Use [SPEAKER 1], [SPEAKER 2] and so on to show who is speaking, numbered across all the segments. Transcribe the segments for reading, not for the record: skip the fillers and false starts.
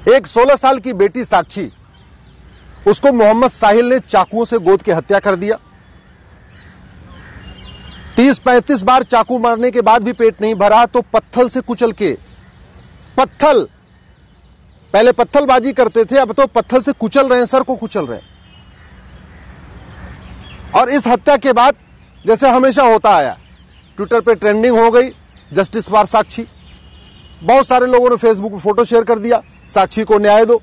[SPEAKER 1] एक 16 साल की बेटी साक्षी, उसको मोहम्मद साहिल ने चाकुओं से गोद के हत्या कर दिया। 30-35 बार चाकू मारने के बाद भी पेट नहीं भरा तो पत्थल से कुचल के, पहले पत्थलबाजी करते थे, अब तो पत्थल से कुचल रहे हैं, सर को कुचल रहे हैं। और इस हत्या के बाद जैसे हमेशा होता आया, ट्विटर पे ट्रेंडिंग हो गई जस्टिस फॉर साक्षी। बहुत सारे लोगों ने फेसबुक पे फोटो शेयर कर दिया, साक्षी को न्याय दो।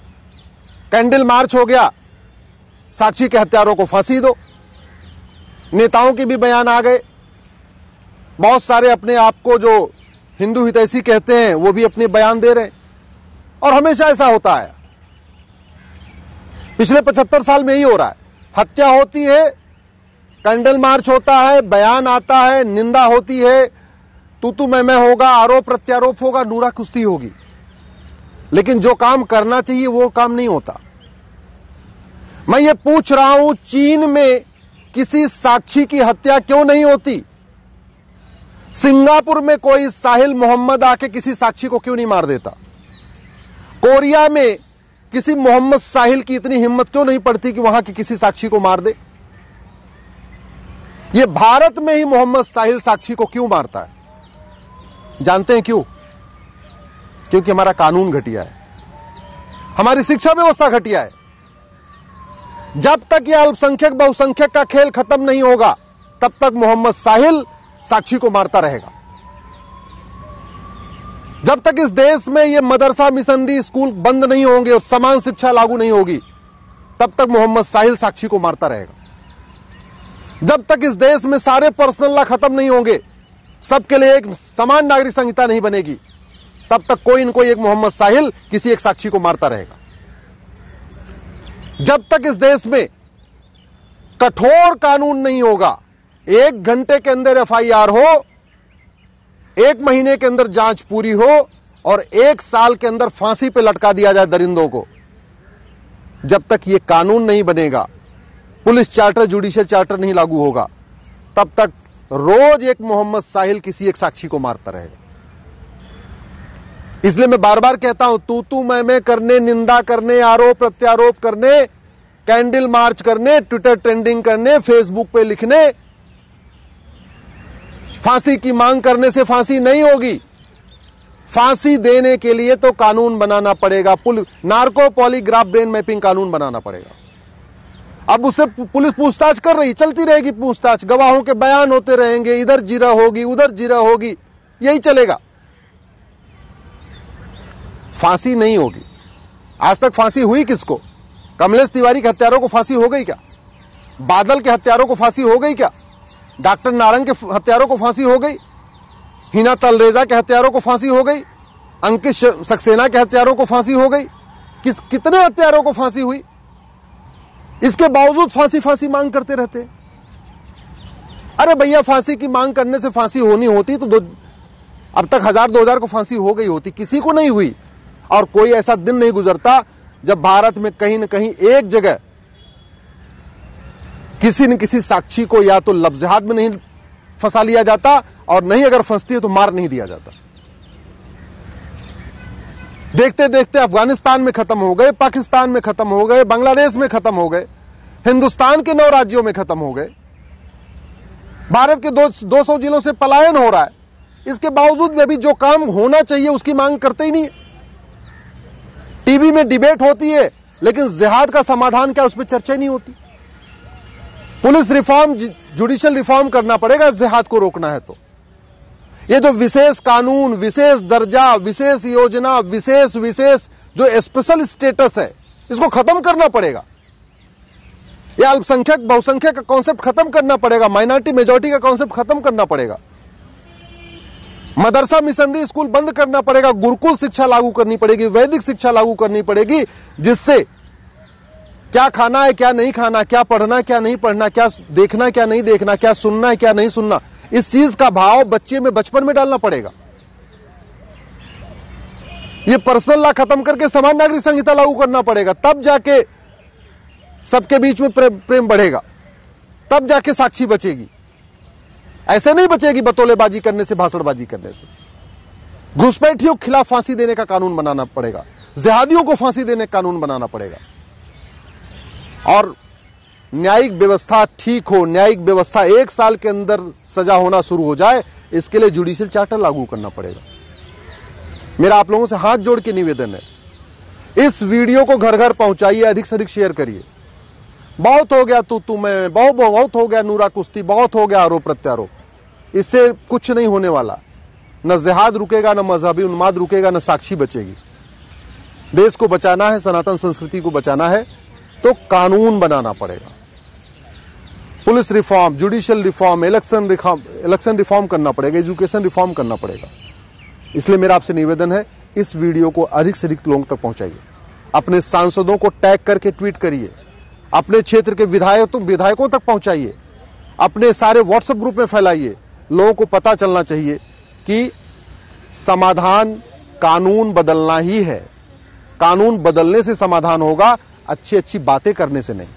[SPEAKER 1] कैंडल मार्च हो गया, साक्षी के हत्यारों को फांसी दो। नेताओं के भी बयान आ गए, बहुत सारे अपने आप को जो हिंदू हितैषी कहते हैं वो भी अपने बयान दे रहे हैं। और हमेशा ऐसा होता है, पिछले 75 साल में ही हो रहा है। हत्या होती है, कैंडल मार्च होता है, बयान आता है, निंदा होती है, तू मैं होगा, आरोप प्रत्यारोप होगा, नूरा कुश्ती होगी, लेकिन जो काम करना चाहिए वो काम नहीं होता। मैं ये पूछ रहा हूं, चीन में किसी साक्षी की हत्या क्यों नहीं होती? सिंगापुर में कोई साहिल मोहम्मद आके किसी साक्षी को क्यों नहीं मार देता? कोरिया में किसी मोहम्मद साहिल की इतनी हिम्मत क्यों नहीं पड़ती कि वहां की किसी साक्षी को मार दे? ये भारत में ही मोहम्मद साहिल साक्षी को क्यों मारता है? जानते हैं क्यों? क्योंकि हमारा कानून घटिया है, हमारी शिक्षा व्यवस्था घटिया है। जब तक यह अल्पसंख्यक बहुसंख्यक का खेल खत्म नहीं होगा, तब तक मोहम्मद साहिल साक्षी को मारता रहेगा। जब तक इस देश में ये मदरसा मिशनरी स्कूल बंद नहीं होंगे और समान शिक्षा लागू नहीं होगी, तब तक मोहम्मद साहिल साक्षी को मारता रहेगा। जब तक इस देश में सारे पर्सनल लॉ खत्म नहीं होंगे, सबके लिए एक समान नागरिक संहिता नहीं बनेगी, तब तक कोई न कोई एक मोहम्मद साहिल किसी एक साक्षी को मारता रहेगा। जब तक इस देश में कठोर कानून नहीं होगा, 1 घंटे के अंदर FIR हो, 1 महीने के अंदर जांच पूरी हो और 1 साल के अंदर फांसी पे लटका दिया जाए दरिंदों को, जब तक ये कानून नहीं बनेगा, पुलिस चार्टर जुडिशियल चार्टर नहीं लागू होगा, तब तक रोज एक मोहम्मद साहिल किसी एक साक्षी को मारता रहेगा। इसलिए मैं बार बार कहता हूं, तू मैं करने, निंदा करने, आरोप प्रत्यारोप करने, कैंडल मार्च करने, ट्विटर ट्रेंडिंग करने, फेसबुक पे लिखने, फांसी की मांग करने से फांसी नहीं होगी। फांसी देने के लिए तो कानून बनाना पड़ेगा, नार्को पॉलीग्राफ ब्रेन मैपिंग कानून बनाना पड़ेगा। अब उससे पुलिस पूछताछ कर रही, चलती रहेगी पूछताछ, गवाहों के बयान होते रहेंगे, इधर जिरा होगी, उधर जिरा होगी, यही चलेगा, फांसी नहीं होगी। आज तक फांसी हुई किसको? कमलेश तिवारी के हत्यारों को फांसी हो गई क्या? बादल के हत्यारों को फांसी हो गई क्या? डॉक्टर नारंग के हत्यारों को फांसी हो गई? हिना तलरेजा के हत्यारों को फांसी हो गई? अंकित सक्सेना के हत्यारों को फांसी हो गई? कितने हत्यारों को फांसी हुई? इसके बावजूद फांसी मांग करते रहते। अरे भैया, फांसी की मांग करने से फांसी होनी होती तो अब तक 1000-2000 को फांसी हो गई होती, किसी को नहीं हुई। और कोई ऐसा दिन नहीं गुजरता जब भारत में कहीं न कहीं एक जगह किसी न किसी साक्षी को या तो लफ्ज़हात में नहीं फंसा लिया जाता, और नहीं अगर फंसती है तो मार नहीं दिया जाता। देखते देखते अफगानिस्तान में खत्म हो गए, पाकिस्तान में खत्म हो गए, बांग्लादेश में खत्म हो गए, हिंदुस्तान के 9 राज्यों में खत्म हो गए। भारत के 200 जिलों से पलायन हो रहा है। इसके बावजूद भी अभी जो काम होना चाहिए उसकी मांग करते ही नहीं। टीवी में डिबेट होती है, लेकिन जिहाद का समाधान क्या, उस पर चर्चा नहीं होती। पुलिस रिफॉर्म, जुडिशियल रिफॉर्म करना पड़ेगा जिहाद को रोकना है तो। ये जो विशेष कानून, विशेष दर्जा, विशेष योजना, विशेष जो स्पेशल स्टेटस है, इसको खत्म करना पड़ेगा। ये अल्पसंख्यक बहुसंख्यक का कॉन्सेप्ट खत्म करना पड़ेगा, माइनॉरिटी मेजॉरिटी का कॉन्सेप्ट खत्म करना पड़ेगा। मदरसा मिशनरी स्कूल बंद करना पड़ेगा, गुरुकुल शिक्षा लागू करनी पड़ेगी, वैदिक शिक्षा लागू करनी पड़ेगी, जिससे क्या खाना है, क्या नहीं खाना, क्या पढ़ना, क्या नहीं पढ़ना, क्या देखना, क्या नहीं देखना, क्या सुनना है, क्या नहीं सुनना, इस चीज का भाव बच्चे में बचपन में डालना पड़ेगा। ये पर्सनल लॉ खत्म करके समान नागरिक संहिता लागू करना पड़ेगा, तब जाके सबके बीच में प्रेम बढ़ेगा, तब जाके साक्षी बचेगी। ऐसे नहीं बचेगी बतौलेबाजी करने से, भाषणबाजी करने से। घुसपैठियों के खिलाफ फांसी देने का कानून बनाना पड़ेगा, जिहादियों को फांसी देने का कानून बनाना पड़ेगा। और न्यायिक व्यवस्था ठीक हो, न्यायिक व्यवस्था 1 साल के अंदर सजा होना शुरू हो जाए, इसके लिए जुडिशियल चार्टर लागू करना पड़ेगा। मेरा आप लोगों से हाथ जोड़ के निवेदन है, इस वीडियो को घर घर पहुंचाइए, अधिक से अधिक शेयर करिए। बहुत हो गया तू मैं, बहुत हो गया नूरा कुश्ती, बहुत हो गया आरोप प्रत्यारोप। इससे कुछ नहीं होने वाला, न जिहाद रुकेगा, न मजहबी उन्माद रुकेगा, न साक्षी बचेगी। देश को बचाना है, सनातन संस्कृति को बचाना है तो कानून बनाना पड़ेगा। Police reform, judicial reform, election reform करना पड़ेगा, एजुकेशन रिफॉर्म करना पड़ेगा। इसलिए मेरा आपसे निवेदन है, इस वीडियो को अधिक से अधिक लोगों तक पहुंचाइए। अपने सांसदों को टैग करके ट्वीट करिए, अपने क्षेत्र के विधायकों तक पहुंचाइए, अपने सारे व्हाट्सएप ग्रुप में फैलाइए। लोगों को पता चलना चाहिए कि समाधान कानून बदलना ही है। कानून बदलने से समाधान होगा, अच्छी अच्छी बातें करने से नहीं।